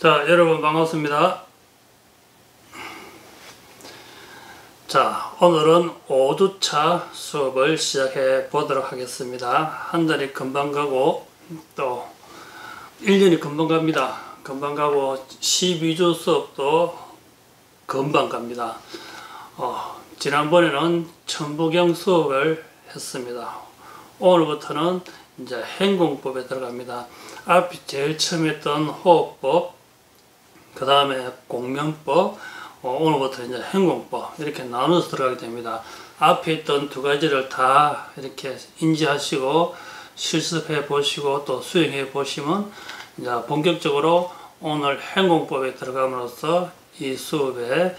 자, 여러분 반갑습니다. 자, 오늘은 5주차 수업을 시작해 보도록 하겠습니다. 한 달이 금방 가고 또 1년이 금방 갑니다. 금방 가고 12주 수업도 금방 갑니다. 지난번에는 천부경 수업을 했습니다. 오늘부터는 이제 행공법에 들어갑니다. 앞에 제일 처음 했던 호흡법, 그 다음에 공명법, 오늘부터 이제 행공법 이렇게 나눠서 들어가게 됩니다. 앞에 있던 두 가지를 다 이렇게 인지하시고 실습해 보시고 또 수행해 보시면 이제 본격적으로 오늘 행공법에 들어감으로써 이 수업의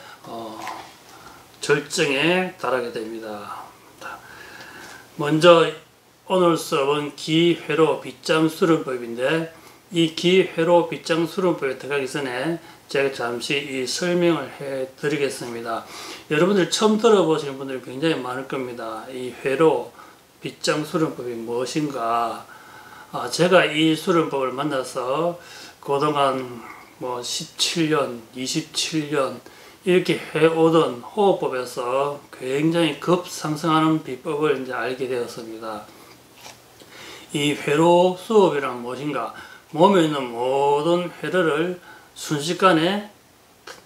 절정에 달하게 됩니다. 먼저 오늘 수업은 기회로 빗장수름법인데, 이 기회로 빗장수름법에 들어가기 전에 제가 잠시 이 설명을 해 드리겠습니다. 여러분들 처음 들어보시는 분들이 굉장히 많을 겁니다. 이 회로 빗장수름법이 무엇인가. 제가 이 수름법을 만나서 그동안 17년, 27년 이렇게 해오던 호흡법에서 굉장히 급상승하는 비법을 이제 알게 되었습니다. 이 회로 수업이란 무엇인가? 몸에 있는 모든 회로를 순식간에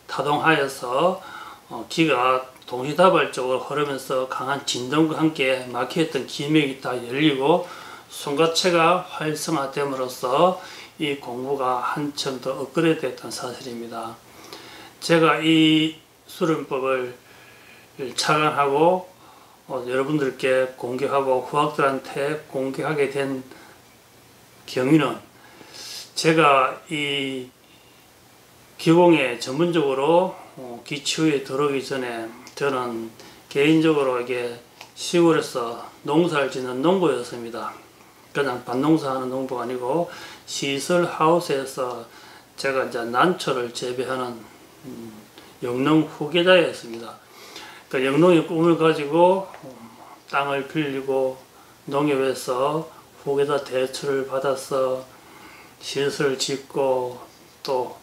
타동하여서 기가 동시다발적으로 흐르면서 강한 진동과 함께 막혀있던 기맥이 다 열리고 손과체가 활성화됨으로써 이 공부가 한층 더 업그레이드 됐다는 사실입니다. 제가 이 수련법을 착안하고 여러분들께 공개하고 후학들한테 공개하게 된 경위는, 제가 이 기공에 전문적으로 기치후에 들어오기 전에 저는 개인적으로 이게 시골에서 농사를 짓는 농부였습니다. 그냥 밭농사하는 농부가 아니고 시설 하우스에서 제가 이제 난초를 재배하는 영농 후계자였습니다. 그러니까 영농의 꿈을 가지고 땅을 빌리고 농협에서 후계자 대출을 받아서 시설을 짓고 또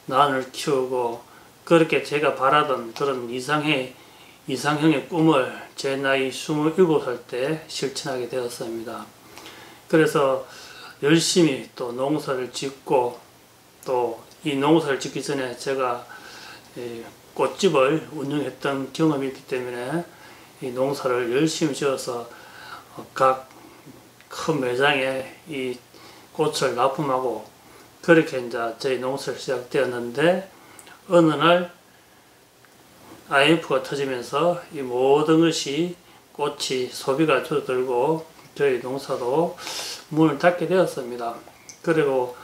난을 키우고, 그렇게 제가 바라던 그런 이상형의 꿈을 제 나이 27살 때 실천하게 되었습니다. 그래서 열심히 또 농사를 짓고, 또 이 농사를 짓기 전에 제가 꽃집을 운영했던 경험이 있기 때문에 이 농사를 열심히 지어서 각 큰 매장에 이 꽃을 납품하고, 그렇게 이제 저희 농사를 시작되었는데, 어느 날 IMF가 터지면서 이 모든 것이 꽃이 소비가 줄어들고 저희 농사도 문을 닫게 되었습니다. 그리고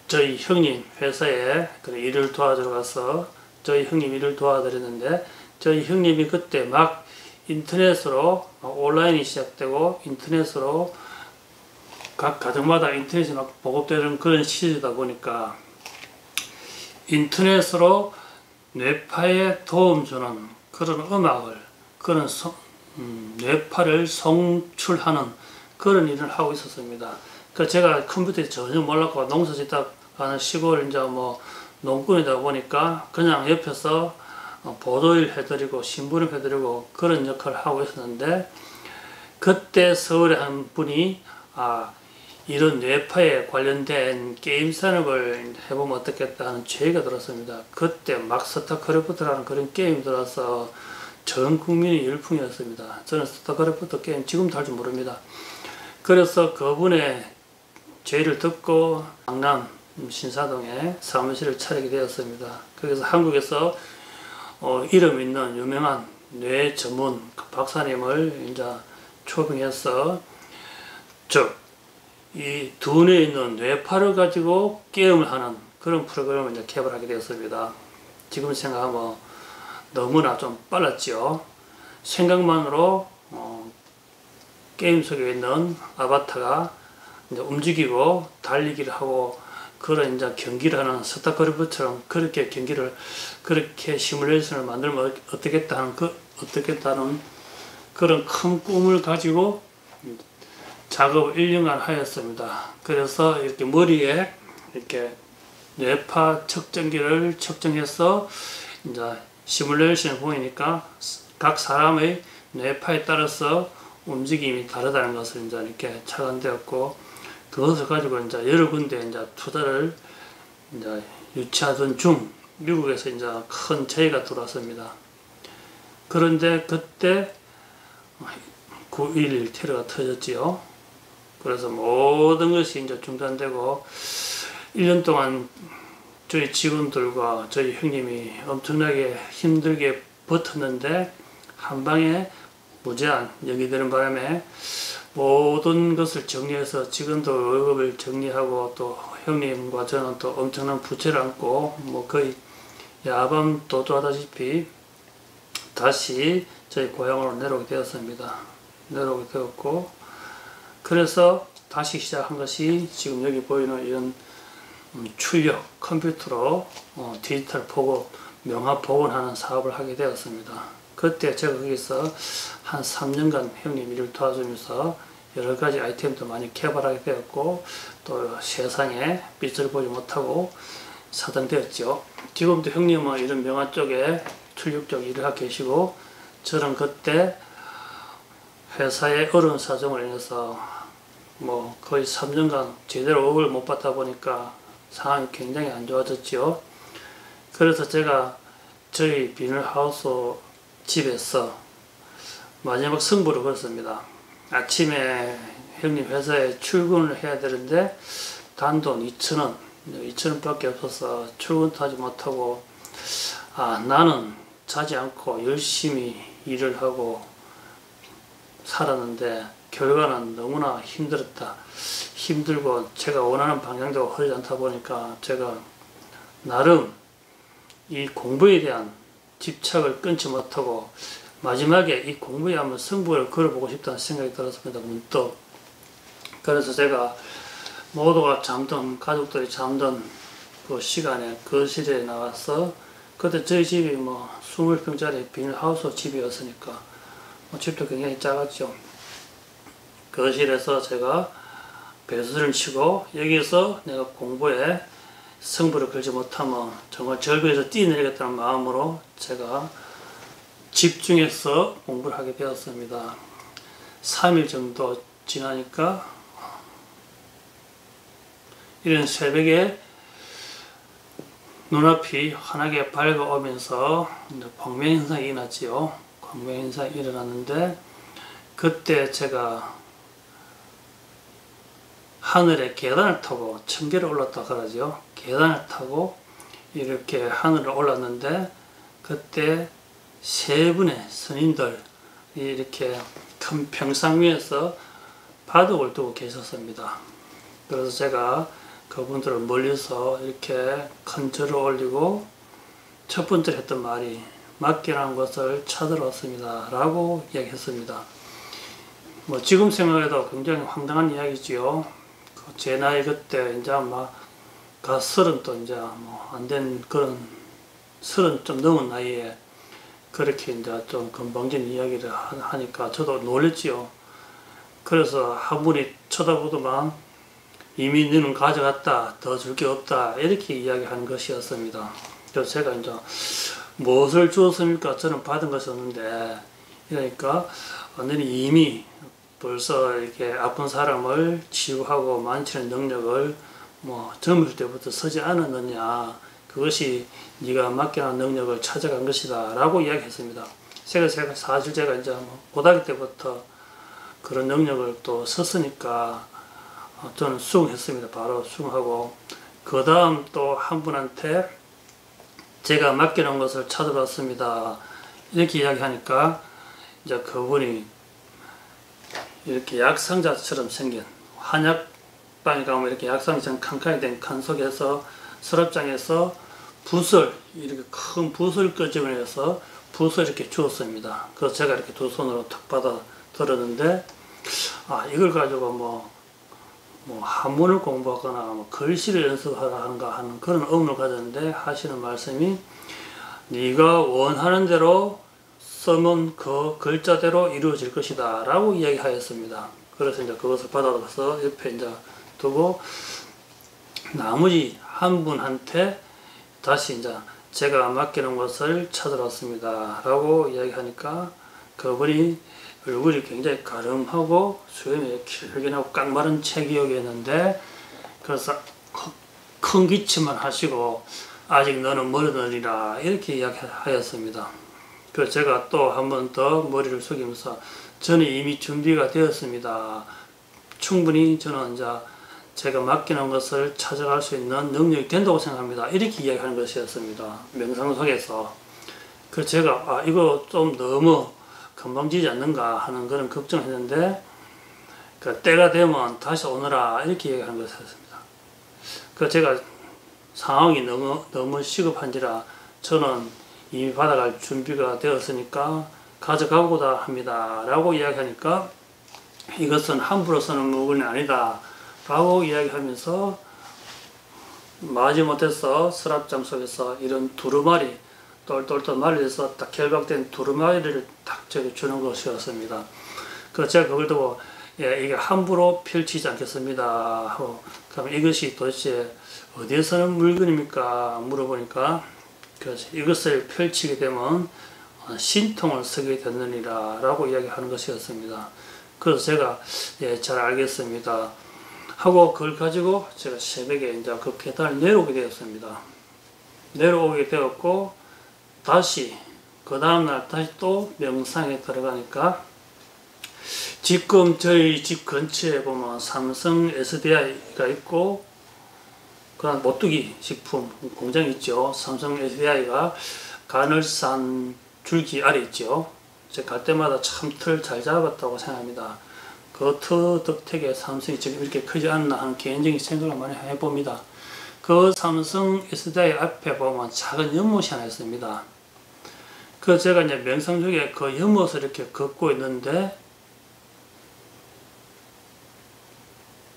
저희 형님 회사에 일을 도와주러 가서 저희 형님 일을 도와드렸는데, 저희 형님이 그때 막 인터넷으로 온라인이 시작되고 인터넷으로 각 가정마다 인터넷이 막 보급되는 그런 시대다 보니까 인터넷으로 뇌파에 도움 주는 그런 음악을, 그런 뇌파를 송출하는 그런 일을 하고 있었습니다. 그 제가 컴퓨터에 전혀 몰랐고 농사 짓다 가는 시골 이제 농꾼이다 보니까 그냥 옆에서 보도일 해드리고 신부름 해드리고 그런 역할을 하고 있었는데, 그때 서울에 한 분이 이런 뇌파에 관련된 게임 산업을 해보면 어떻겠다 하는 제의가 들었습니다. 그때 막 스타크래프트라는 그런 게임이 들어서 전 국민이 열풍이었습니다. 저는 스타크래프트 게임 지금도 할 줄 모릅니다. 그래서 그분의 제의를 듣고 강남 신사동에 사무실을 차리게 되었습니다. 그래서 한국에서 이름 있는 유명한 뇌 전문 박사님을 이제 초빙해서, 즉 이 두뇌에 있는 뇌파를 가지고 게임을 하는 그런 프로그램을 이제 개발하게 되었습니다. 지금 생각하면 너무나 좀 빨랐죠. 생각만으로 게임 속에 있는 아바타가 이제 움직이고 달리기를 하고 그런 이제 경기를 하는 스타크래프트처럼 그렇게 경기를, 그렇게 시뮬레이션을 만들면 어떻겠다는 그런 큰 꿈을 가지고 작업을 1년간 하였습니다. 그래서 이렇게 머리에 이렇게 뇌파 측정기를 측정해서 이제 시뮬레이션을 보이니까 각 사람의 뇌파에 따라서 움직임이 다르다는 것을 이제 이렇게 착안되었고, 그것을 가지고 이제 여러 군데 이제 투자를 이제 유치하던 중 미국에서 이제 큰 제의가 들어왔습니다. 그런데 그때 9.11 테러가 터졌지요. 그래서 모든 것이 이제 중단되고 1년 동안 저희 직원들과 저희 형님이 엄청나게 힘들게 버텼는데 한 방에 무제한 여기 되는 바람에 모든 것을 정리해서 직원들 월급을 정리하고 또 형님과 저는 또 엄청난 부채를 안고 뭐 거의 야밤 도주하다시피 다시 저희 고향으로 내려오게 되었습니다. 내려오게 되었고, 그래서 다시 시작한 것이 지금 여기 보이는 이런 출력 컴퓨터로 디지털 복원, 명화 복원하는 사업을 하게 되었습니다. 그때 제가 거기서 한 3년간 형님 일을 도와주면서 여러 가지 아이템도 많이 개발하게 되었고, 또 세상에 빛을 보지 못하고 사장되었죠. 지금도 형님은 이런 명화 쪽에 출력 쪽 일을 하고 계시고, 저는 그때 회사의 어려운 사정으로 인해서 뭐 거의 3년간 제대로 월급을 못 받다 보니까 상황이 굉장히 안 좋아졌지요. 그래서 제가 저희 비닐하우스 집에서 마지막 승부를 걸었습니다. 아침에 형님 회사에 출근을 해야 되는데 단돈 2,000원, 2,000원 밖에 없어서 출근도 하지 못하고, 나는 자지 않고 열심히 일을 하고 살았는데 결과는 너무나 힘들었다. 힘들고 제가 원하는 방향대로 흐르지 않다 보니까 제가 나름 이 공부에 대한 집착을 끊지 못하고 마지막에 이 공부에 한번 승부를 걸어보고 싶다는 생각이 들었습니다. 문득. 그래서 제가 모두가 잠든, 가족들이 잠든 그 시간에 거실에 나와서, 그때 저희 집이 뭐 20평짜리 비닐하우스 집이었으니까 집도 굉장히 작았죠. 거실에서 제가 배수를 치고 여기서 내가 공부에 승부를 걸지 못하면 정말 절벽에서 뛰어내리겠다는 마음으로 제가 집중해서 공부를 하게 되었습니다. 3일 정도 지나니까 이런 새벽에 눈앞이 환하게 밝아오면서 광명현상이 일어났지요. 광명현상이 일어났는데, 그때 제가 하늘에 계단을 타고 천계를 올랐다 그러죠. 계단을 타고 이렇게 하늘을 올랐는데, 그때 세 분의 스님들이 이렇게 큰 평상 위에서 바둑을 두고 계셨습니다. 그래서 제가 그분들을 멀리서 이렇게 큰 절을 올리고 첫 번째로 했던 말이 맡겨놓은 것을 찾으러 왔습니다 라고 이야기했습니다. 뭐 지금 생각해도 굉장히 황당한 이야기지요. 제 나이 그때 이제 막 서른도 이제 뭐 안 된 그런, 서른 좀 넘은 나이에 그렇게 이제 좀 건방진 이야기를 하니까 저도 놀랬지요. 그래서 한 분이 쳐다보더만 이미 너는 가져갔다, 더 줄 게 없다, 이렇게 이야기하는 것이었습니다. 그래서 제가 이제 무엇을 주었습니까? 저는 받은 것이 없는데, 그러니까 너는 이미 벌써 이렇게 아픈 사람을 치유하고 만지는 능력을 뭐 젊을 때부터 쓰지 않았느냐, 그것이 네가 맡겨놓은 능력을 찾아간 것이다 라고 이야기했습니다. 사실 제가 이제 뭐 고등학교 때부터 그런 능력을 또 썼으니까 저는 수긍했습니다. 바로 수긍하고, 그 다음 또 한 분한테 제가 맡겨놓은 것을 찾아봤습니다 이렇게 이야기하니까 이제 그분이 이렇게 약상자처럼 생긴, 한약방에 가면 이렇게 약상자처럼 칸칸이 된 칸 속에서 서랍장에서 붓을, 이렇게 큰 붓을 끄집어내서 붓을 이렇게 주었습니다. 그래서 제가 이렇게 두 손으로 탁 받아 들었는데, 이걸 가지고 뭐 한문을 공부하거나 뭐 글씨를 연습하는가 하는 그런 의무를 가졌는데, 하시는 말씀이 네가 원하는 대로 쓰면 그 글자대로 이루어질 것이다 라고 이야기하였습니다. 그래서 이제 그것을 받아서 옆에 이제 두고 나머지 한 분한테 다시 이제 제가 맡기는 것을 찾으러 왔습니다 라고 이야기하니까 그분이 얼굴이 굉장히 가름하고 수염이 길게 나고 깡마른 체격이었는데, 그래서 큰 기침만 하시고 아직 너는 멀으니라 이렇게 이야기하였습니다. 그래서 제가 또 한 번 더 머리를 숙이면서 저는 이미 준비가 되었습니다. 충분히 저는 이제 제가 맡기는 것을 찾아갈 수 있는 능력이 된다고 생각합니다. 이렇게 이야기하는 것이었습니다. 명상 속에서. 그래서 제가 이거 좀 너무 건방지지 않는가 하는 그런 걱정을 했는데, 그 때가 되면 다시 오너라 이렇게 얘기하는 것이었습니다. 그래서 제가 상황이 너무 시급한지라 저는 이미 받아갈 준비가 되었으니까 가져가고자 합니다 라고 이야기하니까, 이것은 함부로 쓰는 물건이 아니다 라고 이야기하면서 마지못해서 서랍장 속에서 이런 두루마리 똘똘똘 말려서 딱 결박된 두루마리를 딱 저기 주는 것이었습니다. 그래서 제가 그걸 두고 이게 함부로 펼치지 않겠습니다 하고, 그럼 이것이 도대체 어디에 서는 물건입니까 물어보니까, 그래서 이것을 펼치게 되면 신통을 쓰게 되느니라 라고 이야기하는 것이었습니다. 그래서 제가 잘 알겠습니다 하고 그걸 가지고 제가 새벽에 이제 그 계단을 내려오게 되었습니다. 내려오게 되었고, 다시 그 다음날 다시 또 명상에 들어가니까, 지금 저희 집 근처에 보면 삼성 SDI가 있고, 그다음 모뚜기 식품 공장이 있죠. 삼성 SDI가 가늘산 줄기 아래 있죠. 제가 갈 때마다 참 틀 잘 잡았다고 생각합니다. 그 덕택에 삼성이 지금 이렇게 크지 않나 하는 개인적인 생각을 많이 해봅니다. 그 삼성 SDI 앞에 보면 작은 연못이 하나 있습니다. 그 제가 이제 명상 중에 그 연못을 이렇게 걷고 있는데,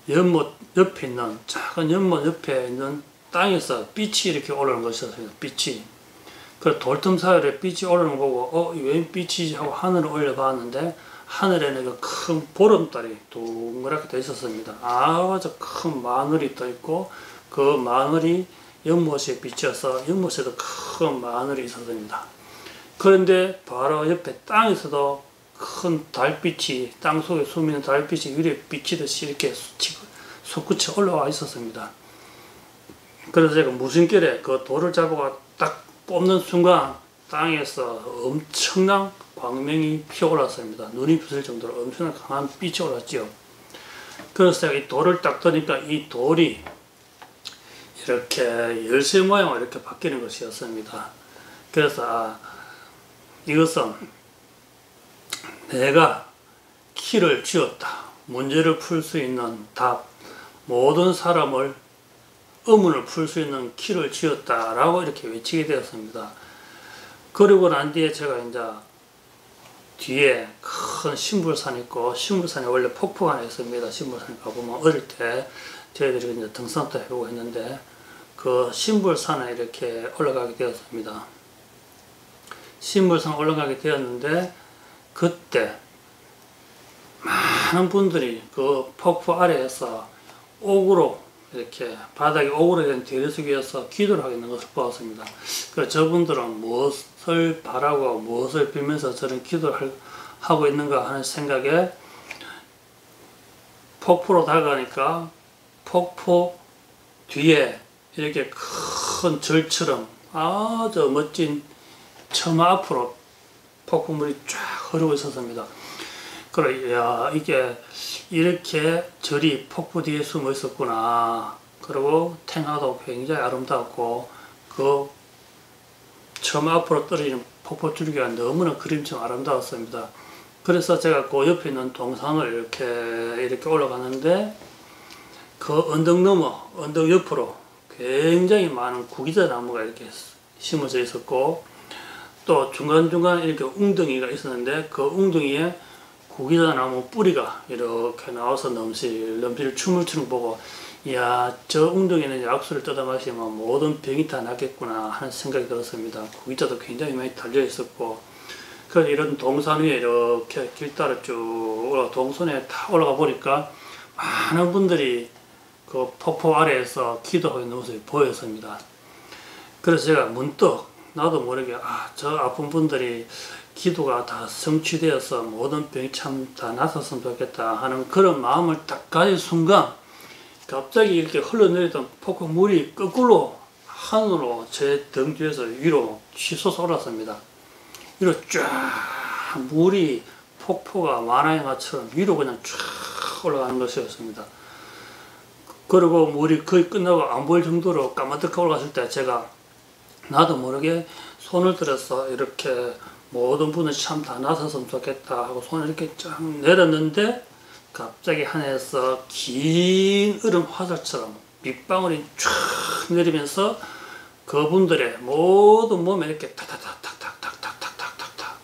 연못 옆에 있는 작은 연못 옆에 있는 땅에서 빛이 이렇게 올라오는 것이었습니다. 빛이. 그 돌틈 사이에 빛이 올라오는 거 보고 왜 빛이지 하고 하늘을 올려봤는데, 하늘에는 큰 보름달이 동그랗게 떠 있었습니다. 아주 큰 마늘이 떠 있고, 그 마늘이 연못에 비쳐서 연못에도 큰 마늘이 있었습니다. 그런데 바로 옆에 땅에서도 큰 달빛이, 땅속에 숨있는 달빛이 위에 비치듯이 이렇게 솟구쳐 올라와 있었습니다. 그래서 제가 무심결에 그 돌을 잡고 딱 뽑는 순간 땅에서 엄청난 광명이 피어올랐습니다. 눈이 부실 정도로 엄청난 강한 빛이 올랐죠. 그래서 제가 이 돌을 딱 드니까 이 돌이 이렇게 열쇠 모양으로 이렇게 바뀌는 것이었습니다. 그래서 이것은 내가 키를 쥐었다. 문제를 풀 수 있는 답. 모든 사람을 의문을 풀 수 있는 키를 쥐었다. 라고 이렇게 외치게 되었습니다. 그리고 난 뒤에 제가 이제 뒤에 큰 신불산이 있고, 신불산에 원래 폭포가 하나 있습니다. 신불산에 가보면 어릴 때 저희들이 이제 등산도 해보고 했는데, 그 신불산에 이렇게 올라가게 되었습니다. 신불산 올라가게 되었는데, 그때 많은 분들이 그 폭포 아래에서 옥으로 이렇게 바닥에 옥으로 된 대리석 위에서 기도를 하고 있는 것을 보았습니다. 그래서 저분들은 무엇을 바라고 무엇을 빌면서 저런 기도를 하고 있는가 하는 생각에, 폭포로 다가가니까 폭포 뒤에 이렇게 큰 절처럼 아주 멋진 처마 앞으로 폭포물이 쫙 흐르고 있었습니다. 그래, 야, 이게 이렇게 절이 폭포 뒤에 숨어 있었구나. 그리고 탱하도 굉장히 아름답고, 그 처마 앞으로 떨어지는 폭포 줄기가 너무나 그림처럼 아름다웠습니다. 그래서 제가 그 옆에 있는 동산을 이렇게 올라가는데, 그 언덕 너머, 언덕 옆으로 굉장히 많은 구기자 나무가 이렇게 심어져 있었고, 또 중간중간 이렇게 웅덩이가 있었는데, 그 웅덩이에 구기자 나무 뿌리가 이렇게 나와서 넘실넘실 춤을 추는 거 보고, 이야, 저 웅덩이는 약수를 뜯어 마시면 모든 병이 다 낫겠구나 하는 생각이 들었습니다. 구기자도 굉장히 많이 달려 있었고, 그래서 이런 동산 위에 이렇게 길 따라 쭉 동선에 다 올라가 보니까 많은 분들이 그 폭포 아래에서 기도하고 있는 모습이 보였습니다. 그래서 제가 문득 나도 모르게 저 아픈 분들이 기도가 다 성취되어서 모든 병이 참 다 나섰으면 좋겠다 하는 그런 마음을 딱 가진 순간 갑자기 이렇게 흘러내리던 폭포 물이 거꾸로 하늘로 제 등 뒤에서 위로 치솟아 올랐습니다. 위로 쫙 물이 폭포가 만화영화처럼 위로 그냥 쫙 올라가는 것이었습니다. 그리고 물이 거의 끝나고 안 보일 정도로 까마득하게 올라갔을 때 제가 나도 모르게 손을 들어서 이렇게 모든 분을 참 다 나섰으면 좋겠다 하고 손을 이렇게 쫙 내렸는데 갑자기 하늘에서 긴 얼음 화살처럼 빗방울이 쫙 내리면서 그분들의 모든 몸에 이렇게 탁탁탁탁탁탁탁탁탁탁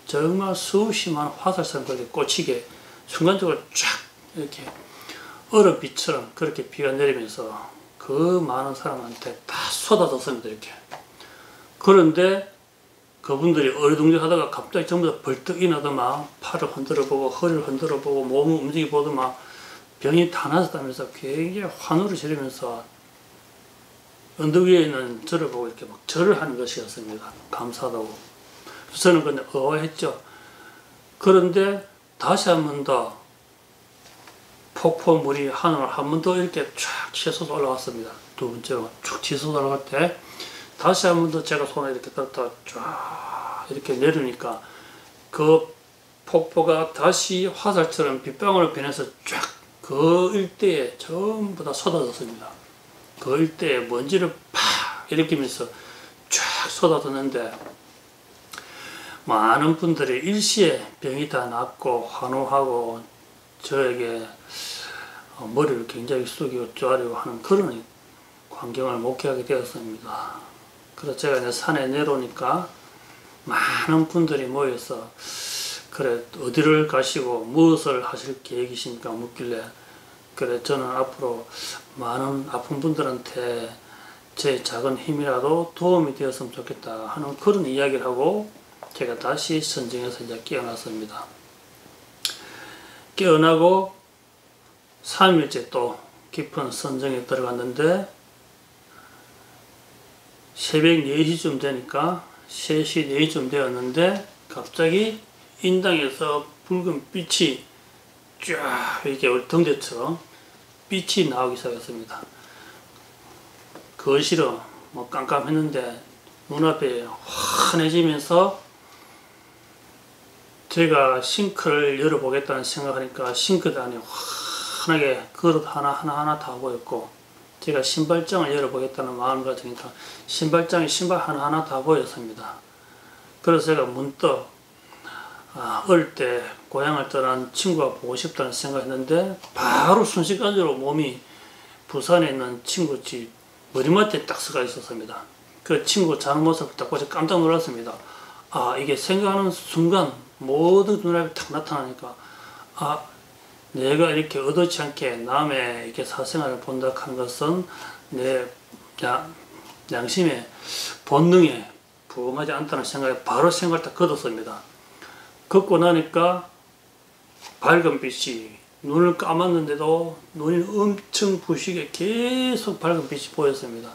정말 수십 만 화살처럼 그렇게 꽂히게 순간적으로 쫙 이렇게 얼음비처럼 그렇게 비가 내리면서 그 많은 사람한테 다 쏟아졌습니다. 이렇게. 그런데 그분들이 어리둥절하다가 갑자기 전부 다 벌떡 일어나더만 팔을 흔들어보고 허리를 흔들어보고 몸을 움직여보더만 병이 다 나았다면서 굉장히 환호를 지르면서 언덕 위에 있는 저를 보고 이렇게 막 절을 하는 것이었습니다. 감사하다고. 저는 그냥 의아했죠. 그런데 다시 한 번 더 폭포물이 하늘을 한 번 더 이렇게 쫙 치솟아 올라왔습니다. 두 번째로 쭉 치솟아 올라갈 때 다시 한 번 더 제가 손을 이렇게 들었다 쫙 이렇게 내리니까 그 폭포가 다시 화살처럼 빗방울을 변해서 쫙 그 일대에 전부 다 쏟아졌습니다. 그 일대에 먼지를 팍 일으키면서 쫙 쏟아졌는데 많은 분들이 일시에 병이 다 낫고 환호하고 저에게 머리를 굉장히 숙이고 쪼아리고 하는 그런 광경을 목격하게 되었습니다. 그래서 제가 이제 산에 내려오니까 많은 분들이 모여서 그래 어디를 가시고 무엇을 하실 계획이십니까 묻길래 그래 저는 앞으로 많은 아픈 분들한테 제 작은 힘이라도 도움이 되었으면 좋겠다 하는 그런 이야기를 하고 제가 다시 선정에서 이제 깨어났습니다. 깨어나고 3일째 또 깊은 선정에 들어갔는데 새벽 4시쯤 되니까 3시, 4시쯤 되었는데 갑자기 인당에서 붉은 빛이 쫙 이렇게 우리 등대처럼 빛이 나오기 시작했습니다. 거실은 뭐 깜깜했는데 눈앞에 환해지면서 제가 싱크를 열어보겠다는 생각하니까 싱크대 안에 환하게 그릇 하나하나 다 보였고 제가 신발장을 열어보겠다는 마음을 가지니까 신발장에 신발 하나하나 다 보였습니다. 그래서 제가 문득 어릴 때 고향을 떠난 친구가 보고 싶다는 생각했는데 바로 순식간으로 몸이 부산에 있는 친구 집 머리맡에 딱 서가 있었습니다. 그 친구 자는 모습을 딱 보고 깜짝 놀랐습니다. 이게 생각하는 순간 모든 눈앞에 딱 나타나니까 내가 이렇게 의도치 않게 남의 이렇게 사생활을 본다 하는 것은 내 양심의 본능에 부응하지 않다는 생각에 바로 생각을 딱 걷었습니다. 걷고 나니까 밝은 빛이 눈을 감았는데도 눈이 엄청 부시게 계속 밝은 빛이 보였습니다.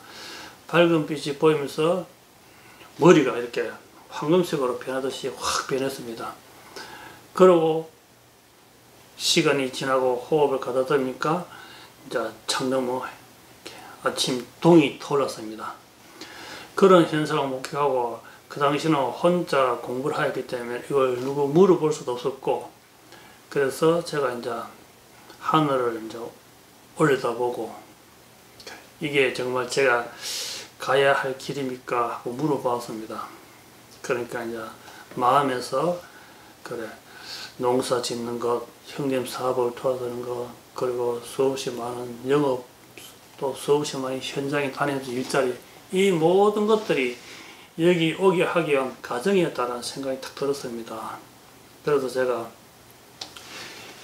밝은 빛이 보이면서 머리가 이렇게 황금색으로 변하듯이 확 변했습니다. 그리고 시간이 지나고 호흡을 가다듬으니까 이제 창너머 아침 동이 터올랐습니다. 그런 현상을 목격하고 그 당시는 혼자 공부를 하였기 때문에 이걸 누구 물어볼 수도 없었고 그래서 제가 이제 하늘을 이제 올려다보고 이게 정말 제가 가야 할 길입니까 하고 물어봤습니다. 그러니까 이제 마음에서 그래 농사 짓는 것, 형님 사업을 도와주는 것, 그리고 수없이 많은 영업, 또 수없이 많은 현장에 다니면서 일자리 이 모든 것들이 여기 오게 하기 위한 과정이었다는 생각이 딱 들었습니다. 그래서 제가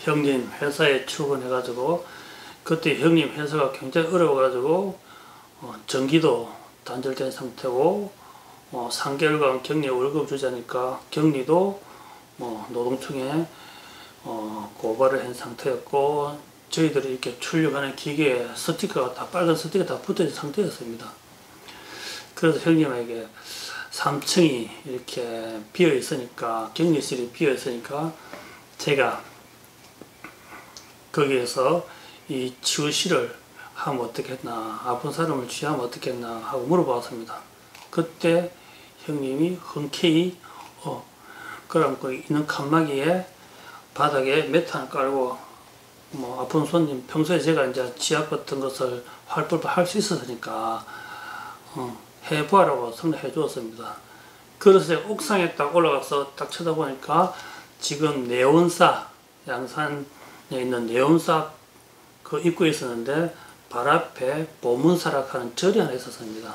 형님 회사에 출근해가지고 그때 형님 회사가 굉장히 어려워가지고 전기도 단절된 상태고 3개월간 격리 월급 주자니까 격리도 노동청에 고발을 한 상태였고 저희들이 이렇게 출력하는 기계에 스티커가 다 빨간 스티커 다 붙어있는 상태였습니다. 그래서 형님에게 3층이 이렇게 비어 있으니까, 격리실이 비어 있으니까 제가 거기에서 이 치유실을 하면 어떻겠나, 아픈 사람을 취하면 어떻겠나 하고 물어봤습니다. 그때 형님이 흔쾌히 그럼 그 있는 칸막이에 바닥에 매트 하나 깔고, 뭐 아픈 손님 평소에 제가 이제 지압 같은 것을 할 수 있었으니까 해보라고 설명해 주었습니다. 그래서 제가 옥상에 딱 올라가서 딱 쳐다보니까 지금 네온사, 양산에 있는 네온사 그 입구에 있었는데 발 앞에 보문사락하는 절이 하나 있었습니다.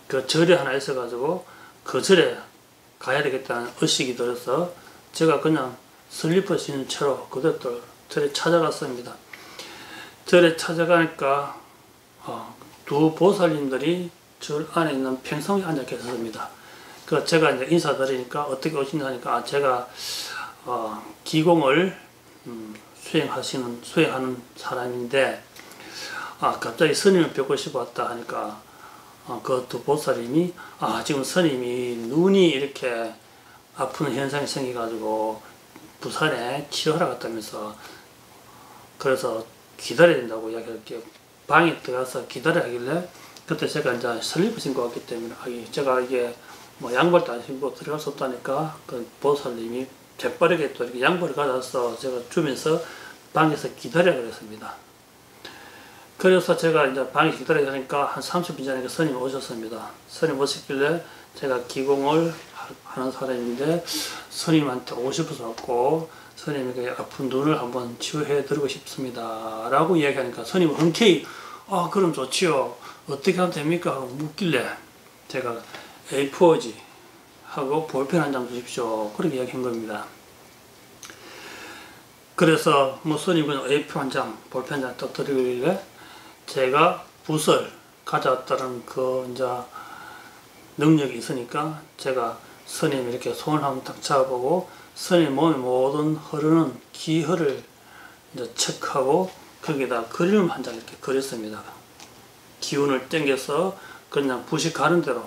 그 절이 하나 있어가지고 그 절에 가야 되겠다는 의식이 들어서 제가 그냥 슬리퍼 신은 채로 그대로 절에 찾아갔습니다. 절에 찾아가니까 두 보살님들이 절 안에 있는 평상에 앉아 계셨습니다. 그 제가 이제 인사드리니까 어떻게 오시냐 하니까 제가 기공을 수행하는 사람인데 갑자기 스님을 뵙고 싶어 왔다 하니까 그 두 보살님이 지금 스님이 눈이 이렇게 아픈 현상이 생겨가지고 부산에 치료하러 갔다면서, 그래서 기다려야 된다고 이야기할게요. 방에 들어가서 기다려야 하길래 그때 제가 이제 슬리퍼 신고 왔기 때문에 제가 이게 뭐 양발도 안 신고 들어갈 수 없다니까 그 보살님이 재빠르게 또 이렇게 양발을 가져서 제가 주면서 방에서 기다려 그랬습니다. 그래서 제가 이제 방에 기다려야 하니까 한 30분 전에 스님이 오셨습니다. 스님 오셨길래 제가 기공을 하는 사람인데 스님한테 오고 싶어서 왔고 스님에게 아픈 눈을 한번 치유해 드리고 싶습니다 라고 이야기하니까 스님은 흔쾌히 그럼 좋지요, 어떻게 하면 됩니까 하고 묻길래 제가 A4지 하고 볼펜 한 장 주십시오 그렇게 이야기한 겁니다. 그래서 뭐 스님은 A4 한 장, 볼펜 한 장 딱 드리길래 제가 붓을 가져왔다는 그 이제 능력이 있으니까 제가 스님 이렇게 손을 한번 딱 잡아보고 스님 몸의 모든 흐르는 기혈을 이제 체크하고 거기다 그림 한 장 이렇게 그렸습니다. 기운을 당겨서 그냥 붓이 가는 대로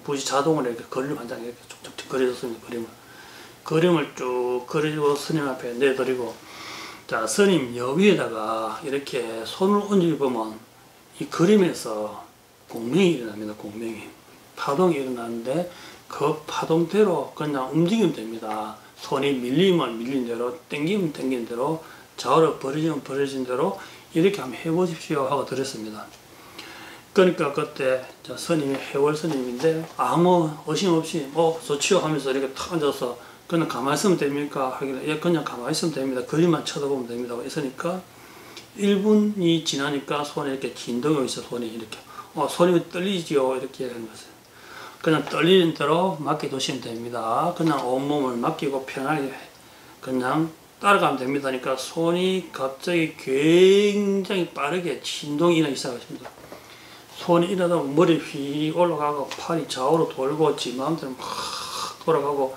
붓이 자동으로 이렇게 그림 한 장 이렇게 쭉쭉 그려줬습니다. 그림을 쭉 그리고 스님 앞에 내드리고, 자 스님 여기에다가 이렇게 손을 얹어보면 이 그림에서 공명이 일어납니다. 공명이 파동이 일어나는데 그 파동대로 그냥 움직이면 됩니다. 손이 밀리면 밀린 대로, 당기면 당긴 대로, 좌우로 벌어지면 벌어진 대로 이렇게 한번 해보십시오 하고 드렸습니다. 그러니까 그때 스님이 해월 스님인데 아무 의심 없이 좋지요 하면서 이렇게 탁 앉아서 그냥 가만히 있으면 됩니까 하길래 예 그냥 가만히 있으면 됩니다, 그림만 쳐다보면 됩니다 했으니까 1분이 지나니까 손에 이렇게 진동이 있어. 손이 이렇게 손이 떨리지요 이렇게 하는 거죠. 그냥 떨리는 대로 맡겨두시면 됩니다. 그냥 온몸을 맡기고 편하게 그냥 따라가면 됩니다. 그러니까 손이 갑자기 굉장히 빠르게 진동이 일어나기 시작하십니다. 손이 일어나다 머리 휘 올라가고 팔이 좌우로 돌고 지 마음대로 막 돌아가고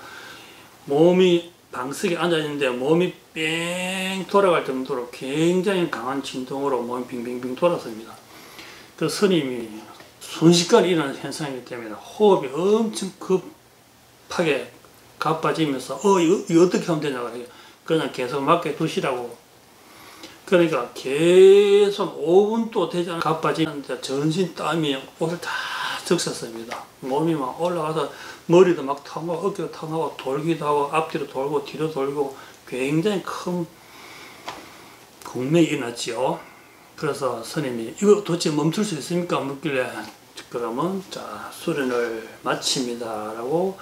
몸이 방석에 앉아있는데 몸이 뺑 돌아갈 정도로 굉장히 강한 진동으로 몸이 빙빙빙 돌았습니다. 그 스님이 순식간에 일어나는 현상이기 때문에 호흡이 엄청 급하게 가빠지면서 이거 어떻게 하면 되냐고 그냥 계속 맡겨 두시라고. 그러니까 계속 5분도 되지 않아 가빠지는데 전신 땀이 옷을 다 적셨습니다. 몸이 막 올라가서 머리도 막 타고 어깨도 타고 돌기도 하고 앞뒤로 돌고 뒤로 돌고 굉장히 큰 공명이 일어났지요. 그래서 스님이 이거 도대체 멈출 수 있습니까? 묻길래 그러면 자 수련을 마칩니다 라고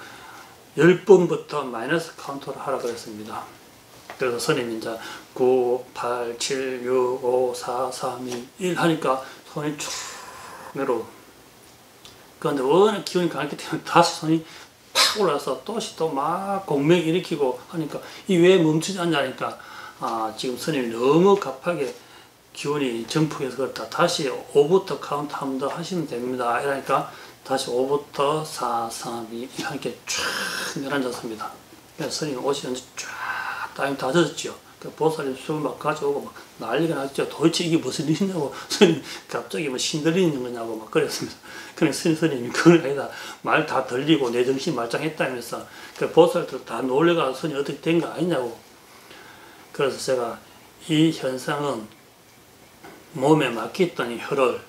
10번부터 마이너스 카운터를 하라 그랬습니다. 그래서 스님이 이제 9, 8, 7, 6, 5, 4, 3, 2, 1 하니까 손이 쭉 내려오고, 그런데 워낙 기운이 강했기 때문에 다시 손이 팍 올라서 또 막 공명 일으키고 하니까 이 왜 멈추지 않냐니까 지금 스님이 너무 급하게 기운이 정폭해서 그렇다. 다시 5부터 카운트 한 번 더 하시면 됩니다. 이러니까 다시 5부터 4, 3, 2 이렇게 쫙 내려앉았습니다. 그래서 스님이 옷이 쫙 땀이 다 젖었죠. 그 보살님 수업 막 가져오고 막 난리가 났죠. 도대체 이게 무슨 일이냐고 스님 갑자기 뭐 신들리는 거냐고 막 그랬습니다. 그래 스님이 그건 아니다. 말 다 들리고 내 정신 말짱했다면서 그 보살들 다 놀래가 스님 어떻게 된 거 아니냐고. 그래서 제가 이 현상은 몸에 막혀있던 이 혈을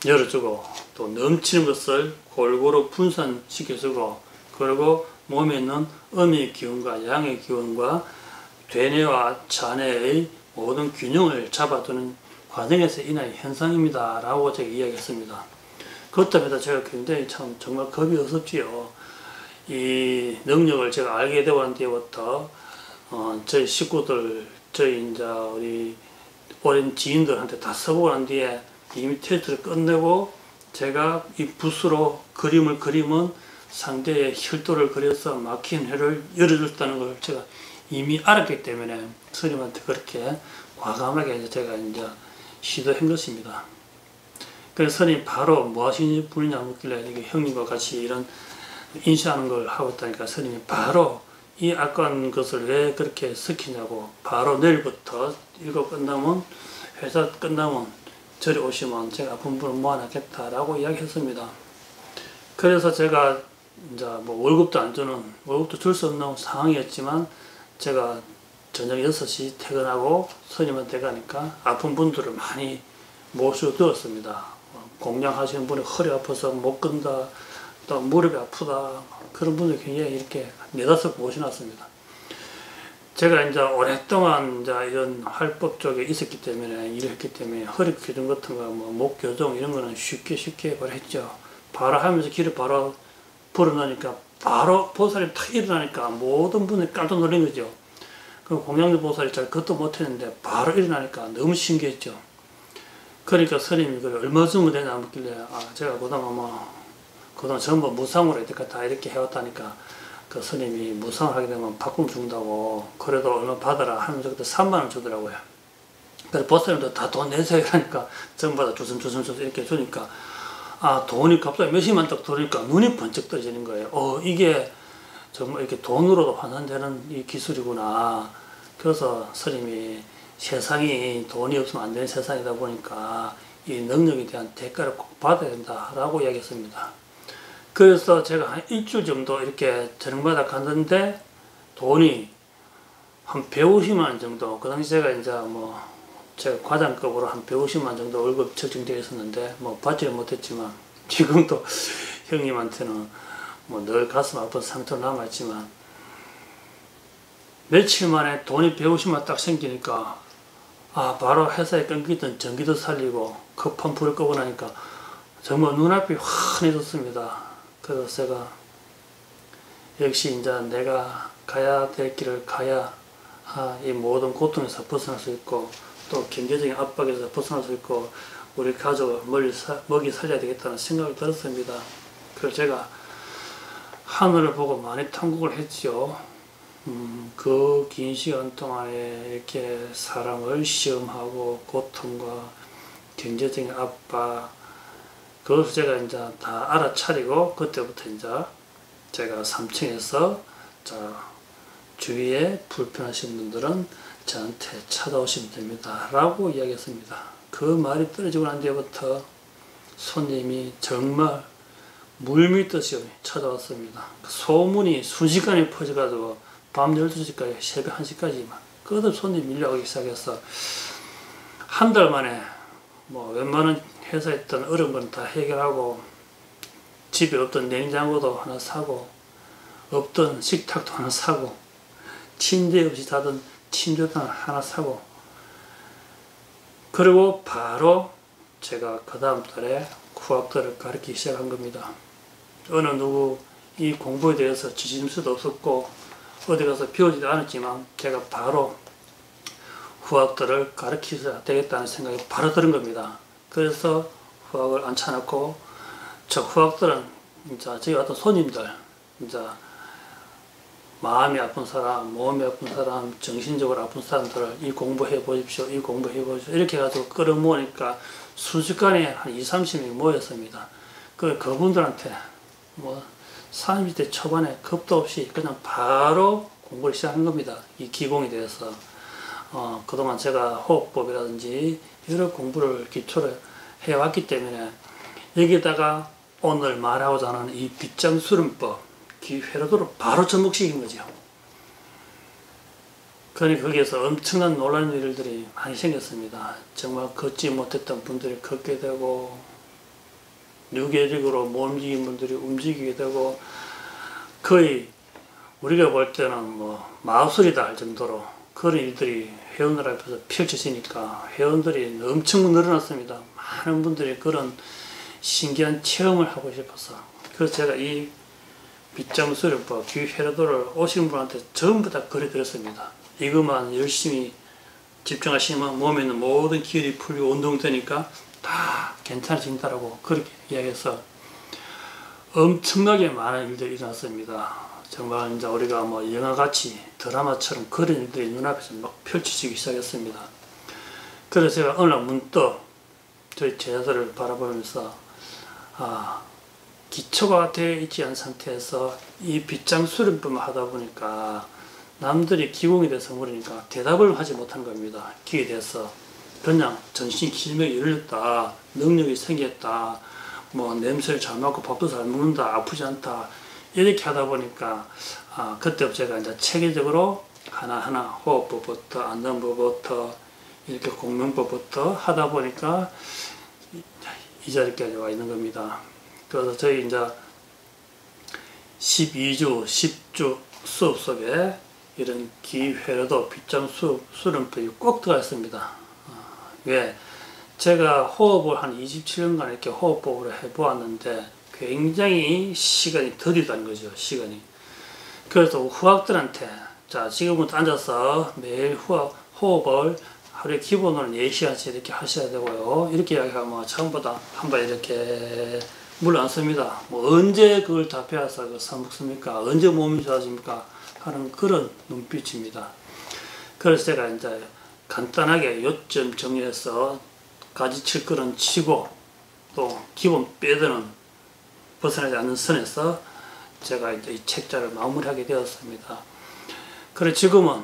열어주고 또 넘치는 것을 골고루 분산시켜주고 그리고 몸에 있는 음의 기운과 양의 기운과 되뇌와 자뇌의 모든 균형을 잡아두는 과정에서 인한 현상입니다 라고 제가 이야기했습니다. 그것 때문에 제가 굉장히 참 정말 겁이 없었지요. 이 능력을 제가 알게 되고 난 뒤부터 저희 식구들 저희 이제 우리 오랜 지인들한테 다 써보고 난 뒤에 이미 테스트를 끝내고 제가 이 붓으로 그림을 그리면 상대의 혈도를 그려서 막힌 혈을 열어줬다는 걸 제가 이미 알았기 때문에 스님한테 그렇게 과감하게 제가 이제 시도한 것입니다. 그래서 스님 바로 뭐 하시는 분이냐 묻길래 이게 형님과 같이 이런 인시하는 걸 하고 있다니까 스님이 바로 이 아까운 것을 왜 그렇게 시키냐고 바로 내일부터 이거 끝나면 회사 끝나면 저리 오시면 제가 아픈 분을 모아놨겠다라고 이야기했습니다. 그래서 제가 이제 뭐 월급도 줄 수 없는 상황이었지만 제가 저녁 6시 퇴근하고 스님한테 가니까 아픈 분들을 많이 모셔두었습니다. 공양하시는 분이 허리 아파서 못 건다, 또 무릎이 아프다, 그런 분들 굉장히 이렇게 4-5 모셔놨습니다. 제가 이제 오랫동안 이제 이런 활법 쪽에 있었기 때문에, 일을 했기 때문에 허리 교정 같은 거, 뭐 목 교정 이런 거는 쉽게 바로 했죠. 바로 하면서 길을 바로 불어넣으니까 바로 보살이 탁 일어나니까 모든 분들이 깜짝 놀란 거죠. 그 공양주 보살이 잘 그것도 못했는데 바로 일어나니까 너무 신기했죠. 그러니까 스님이 그걸 얼마 주면 되냐 묻길래 제가 그동안 전부 무상으로 이렇게 다 이렇게 해왔다니까 그 스님이 무상을 하게 되면 바꿈 준다고 그래도 얼마 받아라 하면서 그때 3만 원 주더라고요. 그래서 보살님도 다 돈 내세요 하니까 전부 다 주섬 이렇게 주니까 돈이 갑자기 몇십만 딱 들으니까 눈이 번쩍 떠지는 거예요. 이게 정말 이렇게 돈으로도 환산되는 이 기술이구나. 그래서 스님이 세상이 돈이 없으면 안 되는 세상이다 보니까 이 능력에 대한 대가를 꼭 받아야 된다라고 이야기했습니다. 그래서 제가 한 일주일 정도 이렇게 저녁마다 갔는데 돈이 한 150만 원 정도, 그 당시 제가 이제 제가 과장급으로 한 150만 원 정도 월급 책정되어 있었는데 받지는 못했지만 지금도 형님한테는 늘 가슴 아픈 상처로 남아있지만 며칠 만에 돈이 150만 원 딱 생기니까 바로 회사에 끊기던 전기도 살리고 급한 불을 끄고 나니까 정말 눈앞이 환해졌습니다. 그래서 제가 역시 이제 내가 가야 될 길을 가야 이 모든 고통에서 벗어날 수 있고 또 경제적인 압박에서 벗어날 수 있고 우리 가족을 먹이 살려야 되겠다는 생각을 들었습니다. 그래서 제가 하늘을 보고 많이 탐구를 했지요. 그 긴 시간 동안에 이렇게 사람을 시험하고 고통과 경제적인 압박, 그것을 제가 이제 다 알아차리고 그때부터 이제 제가 3층에서 주위에 불편하신 분들은 저한테 찾아오시면 됩니다 라고 이야기했습니다. 그 말이 떨어지고 난 뒤부터 손님이 정말 물밀듯이 찾아왔습니다. 소문이 순식간에 퍼져가지고 밤 12시까지 새벽 1시까지 끝없이 손님이 밀려오기 시작해서 한 달 만에 웬만한 회사에 있던 어려운 건 다 해결하고 집에 없던 냉장고도 하나 사고 없던 식탁도 하나 사고 침대 없이 자던 침대도 하나 사고 그리고 바로 제가 그 다음 달에 후학들을 가르치기 시작한 겁니다. 어느 누구 이 공부에 대해서 지심수도 없었고 어디 가서 배우지도 않았지만 제가 바로 후학들을 가르치셔야 되겠다는 생각이 바로 드는 겁니다. 그래서 후학을 앉혀놓고 저 후학들은 이제 저기 왔던 손님들 마음이 아픈 사람, 몸이 아픈 사람, 정신적으로 아픈 사람들을 이 공부해 보십시오, 이 공부해 보십시오 이렇게 해가지고 끌어모으니까 순식간에 한 20-30명이 모였습니다. 그분들한테 30대 초반에 겁도 없이 그냥 바로 공부를 시작한 겁니다. 이 기공에 대해서. 그동안 제가 호흡법이라든지 여러 공부를 기초로 해왔기 때문에 여기에다가 오늘 말하고자 하는 이 빗장수련법, 기회로도를 바로 접목시킨 거죠. 그러니까 거기에서 엄청난 놀라는 일들이 많이 생겼습니다. 정말 걷지 못했던 분들이 걷게 되고, 유계적으로 못 움직이는 분들이 움직이게 되고, 거의 우리가 볼 때는 뭐 마술이다 할 정도로 그런 일들이 회원들 앞에서 펼쳐지니까 회원들이 엄청 늘어났습니다. 많은 분들이 그런 신기한 체험을 하고 싶어서. 그래서 제가 이 빗장수련법, 기회로도를 오신 분한테 전부 다 거래드렸습니다. 이것만 열심히 집중하시면 몸에 있는 모든 기혈이 풀리고 운동되니까 다 괜찮아진다라고 그렇게 이야기해서 엄청나게 많은 일들이 일어났습니다. 정말 이제 우리가 뭐 영화같이 드라마처럼 그런 일들이 눈앞에서 막 펼쳐지기 시작했습니다. 그래서 제가 어느 날 문득 저희 제자들을 바라보면서 기초가 되어 있지 않은 상태에서 이 빗장수련법을 하다 보니까 남들이 기공에 대해서 물으니까 대답을 하지 못하는 겁니다. 기에 대해서. 그냥 전신 기능이 열렸다, 능력이 생겼다, 뭐 냄새를 잘 맡고 밥도 잘 먹는다, 아프지 않다, 이렇게 하다 보니까 그때부터 제가 이제 체계적으로 하나하나 호흡법부터 안전법부터 이렇게 공명법부터 하다 보니까 이 자리까지 와 있는 겁니다. 그래서 저희 이제 12주, 10주 수업 속에 이런 기회로도 빗장수련법이 꼭 들어가 있습니다. 왜? 제가 호흡을 한 27년간 이렇게 호흡법으로 해보았는데 굉장히 시간이 더디다는 거죠. 시간이. 그래서 후학들한테 자 지금부터 앉아서 매일 호흡을 하루에 기본으로 4시간씩 이렇게 하셔야 되고요. 이렇게 이야기하면 처음보다 한번 이렇게 물 안 씁니다. 뭐 언제 그걸 다 배워서 써먹습니까? 언제 몸이 좋아집니까? 하는 그런 눈빛입니다. 그래서 제가 이제 간단하게 요점 정리해서 가지칠 거는 치고 또 기본 빼드는 벗어나지 않는 선에서 제가 이제 이 책자를 마무리하게 되었습니다. 그래 지금은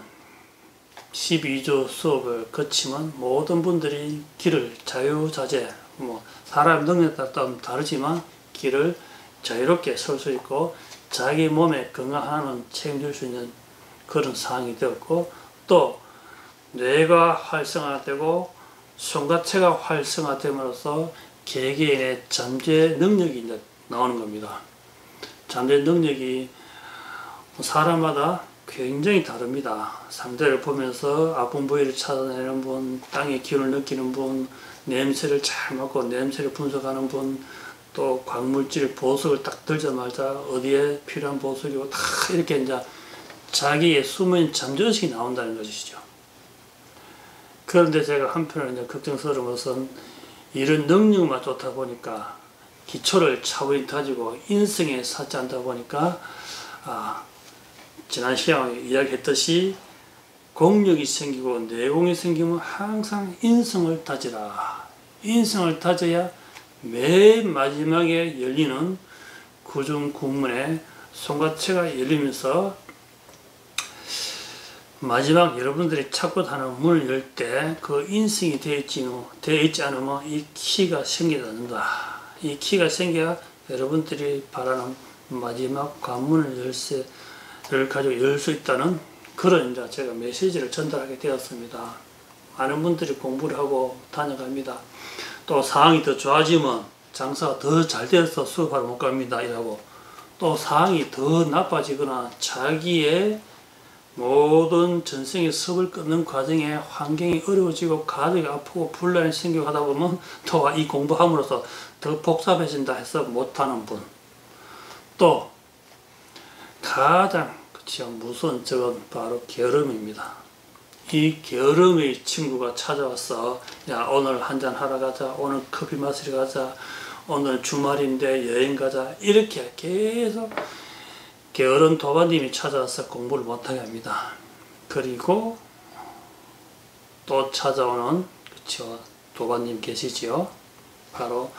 12주 수업을 거치면 모든 분들이 길을 자유자재, 뭐 사람 능력에 따라 다르지만 길을 자유롭게 설 수 있고 자기 몸의 건강 하나는 책임질 수 있는 그런 상황이 되었고 또 뇌가 활성화되고 손과체가 활성화됨으로써 개개인의 잠재 능력이 이제 나오는 겁니다. 잠재 능력이 사람마다 굉장히 다릅니다. 상대를 보면서 아픈 부위를 찾아내는 분, 땅의 기운을 느끼는 분, 냄새를 잘 맡고 냄새를 분석하는 분, 또 광물질 보석을 딱 들자마자 어디에 필요한 보석이고 다 이렇게 이제 자기의 숨은 잠재의식이 나온다는 것이죠. 그런데 제가 한편으로 이제 걱정스러운 것은 이런 능력만 좋다 보니까 기초를 차분히 다지고 인성에 닿지 않다 보니까 지난 시간에 이야기했듯이 공력이 생기고 내공이 생기면 항상 인성을 다지라. 인성을 다져야 맨 마지막에 열리는 구중국문의 손과체가 열리면서 마지막 여러분들이 찾고 다는 문을 열 때 그 인성이 되어 있지 않으면 이 키가 생기지 않는다. 이 키가 생겨야 여러분들이 바라는 마지막 관문을 열쇠를 가지고 열 수 있다는 그런 이제 제가 메시지를 전달하게 되었습니다. 많은 분들이 공부를 하고 다녀갑니다. 또 상황이 더 좋아지면 장사가 더 잘 돼서 수업하러 못 갑니다. 이라고 또 상황이 더 나빠지거나 자기의 모든 전생의 섭을 끊는 과정에 환경이 어려워지고 가족이 아프고 분란이 생기고 하다 보면 또 이 공부함으로써 더 복잡해진다 해서 못하는 분, 또 가장 무서운 적은 바로 게으름입니다. 이 게으름의 친구가 찾아와서 야 오늘 한잔 하러 가자, 오늘 커피 마시러 가자, 오늘 주말인데 여행 가자, 이렇게 계속 게으른 도반님이 찾아와서 공부를 못하게 합니다. 그리고 또 찾아오는 도반님 계시지요. 바로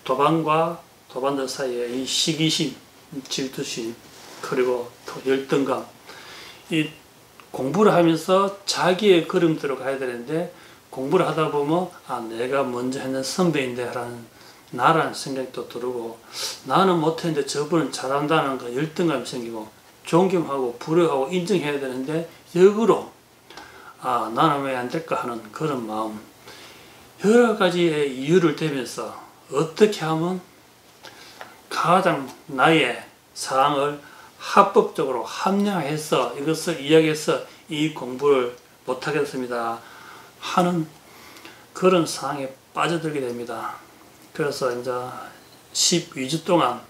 도반과 도반들 사이에 이 시기심, 질투심, 그리고 또 열등감, 이 공부를 하면서 자기의 그림대로 가야 되는데, 공부를 하다 보면 내가 먼저 했는 선배인데 라는 나라는 생각도 들고, 나는 못했는데 저분은 잘한다는 거 열등감이 생기고, 존경하고 부러워하고 인정해야 되는데 역으로 나는 왜 안 될까 하는 그런 마음, 여러 가지의 이유를 대면서 어떻게 하면 가장 나의 사항을 합법적으로 합리화해서 이것을 이야기해서 이 공부를 못하겠습니다 하는 그런 상황에 빠져들게 됩니다. 그래서 이제 12주 동안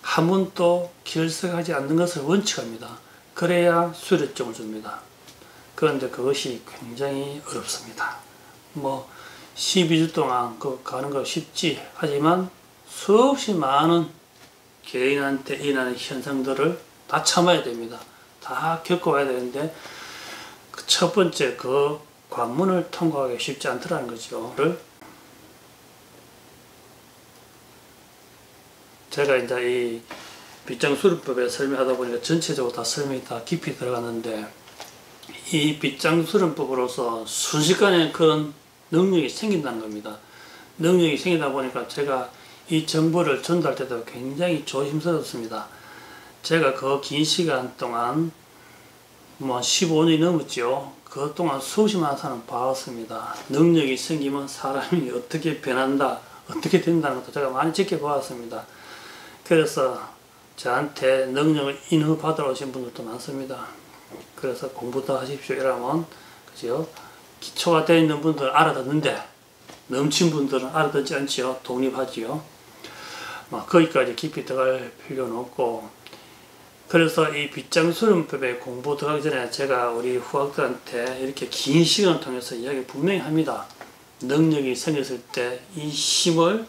한 번도 결석하지 않는 것을 원칙합니다. 그래야 수료증을 줍니다. 그런데 그것이 굉장히 어렵습니다. 12주 동안 가는 거 쉽지, 하지만 수없이 많은 개인한테 일어나는 현상들을 다 참아야 됩니다. 다 겪어봐야 되는데, 첫 번째 그 관문을 통과하기 쉽지 않더라는 거죠. 제가 이제 이 빗장수련법에 설명하다 보니까 전체적으로 다 설명이 다 깊이 들어갔는데, 이 빗장수련법으로서 순식간에 그런 능력이 생긴다는 겁니다. 능력이 생기다 보니까 제가 이 정보를 전달할 때도 굉장히 조심스럽습니다. 제가 그 긴 시간 동안 15년이 넘었죠. 그 동안 수십만 사람 봐왔습니다. 능력이 생기면 사람이 어떻게 변한다, 어떻게 된다는 것도 제가 많이 지켜보았습니다. 그래서 저한테 능력을 인허받으러 오신 분들도 많습니다. 그래서 공부 더 하십시오 이러면, 그죠? 기초가 되어 있는 분들은 알아듣는데 넘친 분들은 알아듣지 않지요. 독립하지요. 거기까지 깊이 들어갈 필요는 없고, 그래서 이 빗장수련법에 공부 들어가기 전에 제가 우리 후학들한테 이렇게 긴 시간을 통해서 이야기 분명히 합니다. 능력이 생겼을 때 이 힘을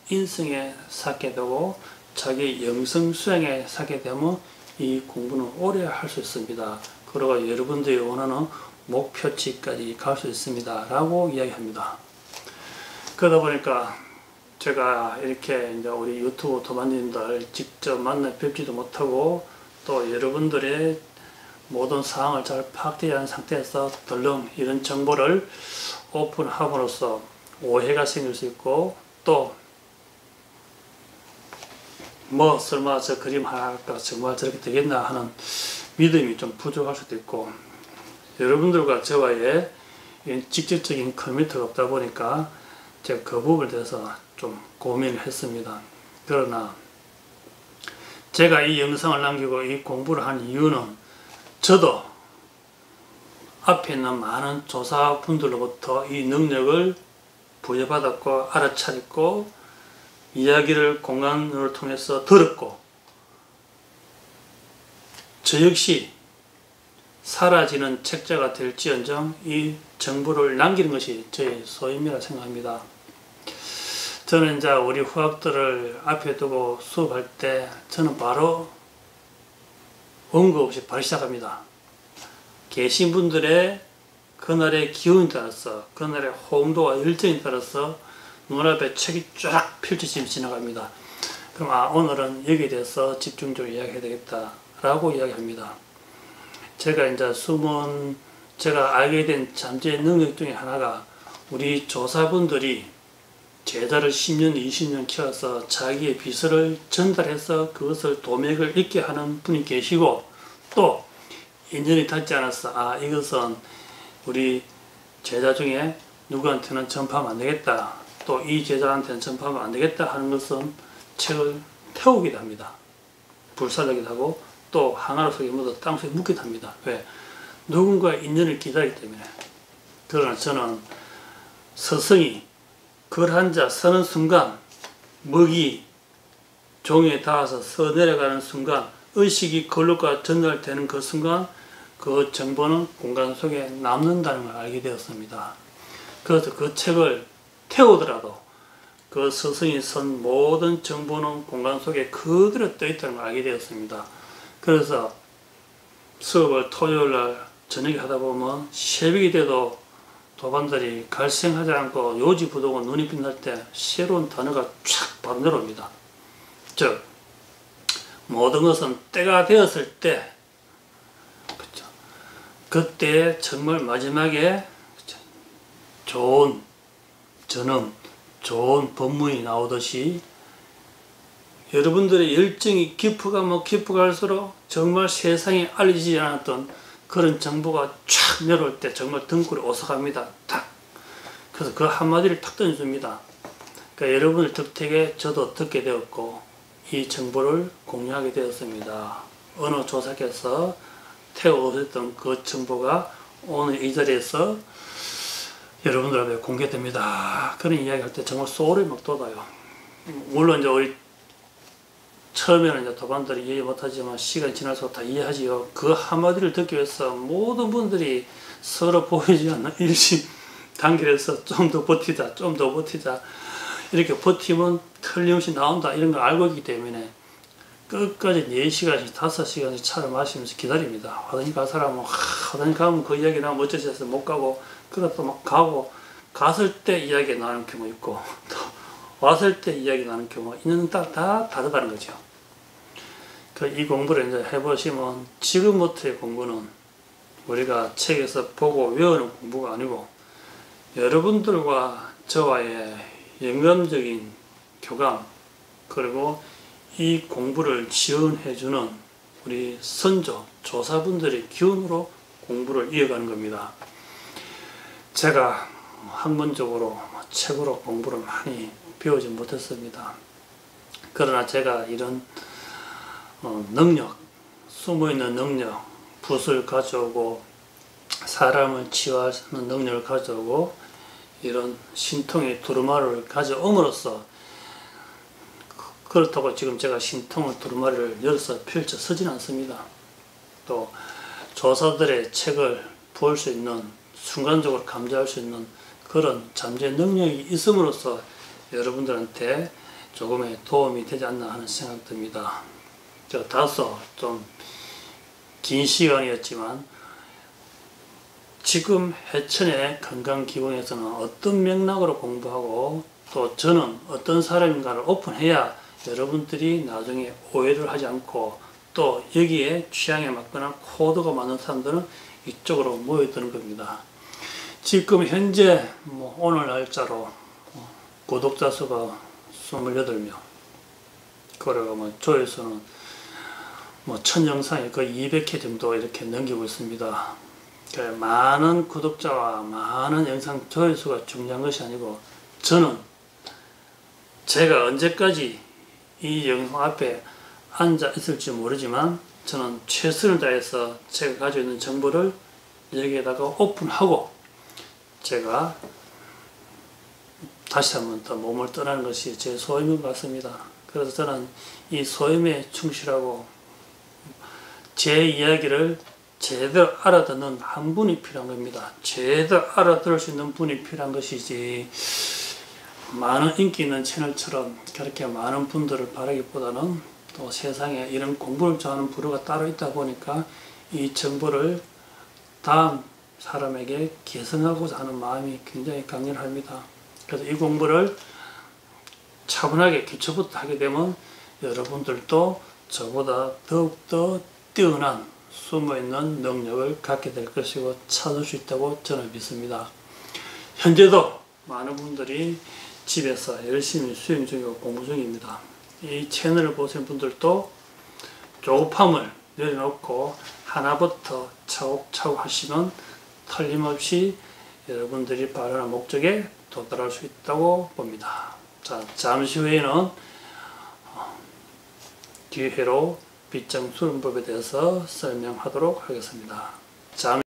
인성에 쌓게 되고 자기 영성 수양에 쌓게 되면 이 공부는 오래 할 수 있습니다. 그리고 여러분들이 원하는 목표치까지 갈 수 있습니다 라고 이야기합니다. 그러다 보니까 제가 이렇게 이제 우리 유튜브 도반님들 직접 만나 뵙지도 못하고, 또 여러분들의 모든 상황을 잘 파악되지 않은 상태에서 덜렁 이런 정보를 오픈함으로써 오해가 생길 수 있고, 또 설마 저 그림 하나가 정말 저렇게 되겠나 하는 믿음이 좀 부족할 수도 있고, 여러분들과 저와의 직접적인 커뮤니티가 없다 보니까 제가 그 부분에 대해서 좀 고민을 했습니다. 그러나 제가 이 영상을 남기고 이 공부를 한 이유는, 저도 앞에 있는 많은 조사분들로부터 이 능력을 부여받았고 알아차렸고 이야기를 공간을 통해서 들었고, 저 역시 사라지는 책자가 될지언정 이 정보를 남기는 것이 저의 소임이라 생각합니다. 저는 이제 우리 후학들을 앞에 두고 수업할 때 저는 바로 원고 없이 바로 시작합니다. 계신 분들의 그날의 기운에 따라서, 그날의 호응도와 열정에 따라서 눈앞에 책이 쫙 펼쳐지며 지나갑니다. 그럼 오늘은 여기에 대해서 집중적으로 이야기해야 되겠다 라고 이야기합니다. 제가 이제 제가 알게 된 잠재의 능력 중에 하나가, 우리 조사분들이 제자를 10년, 20년 키워서 자기의 비서를 전달해서 그것을 도맥을 읽게 하는 분이 계시고, 또 인연이 닿지 않아서 이것은 우리 제자 중에 누구한테는 전파하면 안 되겠다, 또 이 제자한테는 전파하면 안 되겠다 하는 것은 책을 태우기도 합니다. 불살르기도 하고 또 항아리 속에 묻어 땅속에 묻기도 합니다. 왜? 누군가의 인연을 기다리기 때문에. 그러나 저는 스승이 글 한자 서는 순간, 먹이 종에 닿아서 서 내려가는 순간, 의식이 글로가 전달되는 그 순간 그 정보는 공간 속에 남는다는 걸 알게 되었습니다. 그래서 그 책을 태우더라도 그 스승이 쓴 모든 정보는 공간 속에 그대로 떠있다는 걸 알게 되었습니다. 그래서 수업을 토요일날 저녁에 하다 보면 새벽이 돼도 도반들이 갈생하지 않고 요지부동은 눈이 빛날 때 새로운 단어가 촥 바로 내려옵니다. 즉 모든 것은 때가 되었을 때 그때 정말 마지막에 좋은 전응, 좋은 법문이 나오듯이 여러분들의 열정이 깊어가면 깊어갈수록 정말 세상에 알려지지 않았던 그런 정보가 쫙 내려올 때 정말 등골이 오싹합니다. 탁. 그래서 그 한마디를 탁 던져줍니다. 그러니까 여러분의 덕택에 저도 듣게 되었고 이 정보를 공유하게 되었습니다. 어느 조사께서 태워 없었던 그 정보가 오늘 이 자리에서 여러분들 앞에 공개됩니다. 그런 이야기 할 때 정말 소울이 막 돋아요. 물론 이제 우리 처음에는 이제 도반들이 이해 못하지만 시간이 지날수록 다 이해하지요. 그 한마디를 듣기 위해서 모든 분들이 서로 보이지 않는 일심 단결해서 좀 더 버티자, 좀 더 버티자. 이렇게 버티면 틀림없이 나온다. 이런 걸 알고 있기 때문에 끝까지 4시간씩, 5시간씩 차를 마시면서 기다립니다. 화장실 갈 사람은, 화장실 가면 그 이야기 나면 어쩌셔서 못 가고, 그래도 막 가고, 갔을 때 이야기 나는 경우 있고, 또 왔을 때 이야기 나는 경우가 있는 다 다르다는 거죠. 이 공부를 이제 해보시면 지금부터의 공부는 우리가 책에서 보고 외우는 공부가 아니고 여러분들과 저와의 영감적인 교감 그리고 이 공부를 지원해주는 우리 선조, 조사분들의 기운으로 공부를 이어가는 겁니다. 제가 학문적으로 책으로 공부를 많이 배우지 못했습니다. 그러나 제가 이런 능력, 숨어있는 능력, 붓을 가져오고 사람을 치유하는 능력을 가져오고 이런 신통의 두루마리를 가져옴으로써 그렇다고 지금 제가 신통의 두루마리를 열어서 펼쳐 서진 않습니다. 또 조사들의 책을 볼 수 있는 순간적으로 감지할 수 있는 그런 잠재 능력이 있음으로써 여러분들한테 조금의 도움이 되지 않나 하는 생각 듭니다. 다소 좀 긴 시간이었지만 지금 해천의 건강기본에서는 어떤 맥락으로 공부하고 또 저는 어떤 사람인가를 오픈해야 여러분들이 나중에 오해를 하지 않고 또 여기에 취향에 맞거나 코드가 맞는 사람들은 이쪽으로 모여드는 겁니다. 지금 현재 오늘 날짜로 구독자 수가 28명 그리고 조회수는 1000영상이 거의 200회 정도 이렇게 넘기고 있습니다. 많은 구독자와 많은 영상 조회수가 중요한 것이 아니고 저는 제가 언제까지 이 영상 앞에 앉아 있을지 모르지만 저는 최선을 다해서 제가 가지고 있는 정보를 여기에다가 오픈하고 제가 다시 한번 더 몸을 떠나는 것이 제 소임인 것 같습니다. 그래서 저는 이 소임에 충실하고 제 이야기를 제대로 알아듣는 한 분이 필요한 겁니다. 제대로 알아들을 수 있는 분이 필요한 것이지 많은 인기 있는 채널처럼 그렇게 많은 분들을 바라기보다는 또 세상에 이런 공부를 좋아하는 부류가 따로 있다 보니까 이 정보를 다음 사람에게 계승하고자 하는 마음이 굉장히 강렬합니다. 그래서 이 공부를 차분하게 기초부터 하게 되면 여러분들도 저보다 더욱더 뛰어난 숨어있는 능력을 갖게 될 것이고 찾을 수 있다고 저는 믿습니다. 현재도 많은 분들이 집에서 열심히 수행 중이고 공부 중입니다. 이 채널을 보시는 분들도 조급함을 내려놓고 하나부터 차곡차곡 하시면 틀림없이 여러분들이 바라는 목적에 도달할 수 있다고 봅니다. 자, 잠시 후에는 기회로 빗장수론법에 대해서 설명하도록 하겠습니다.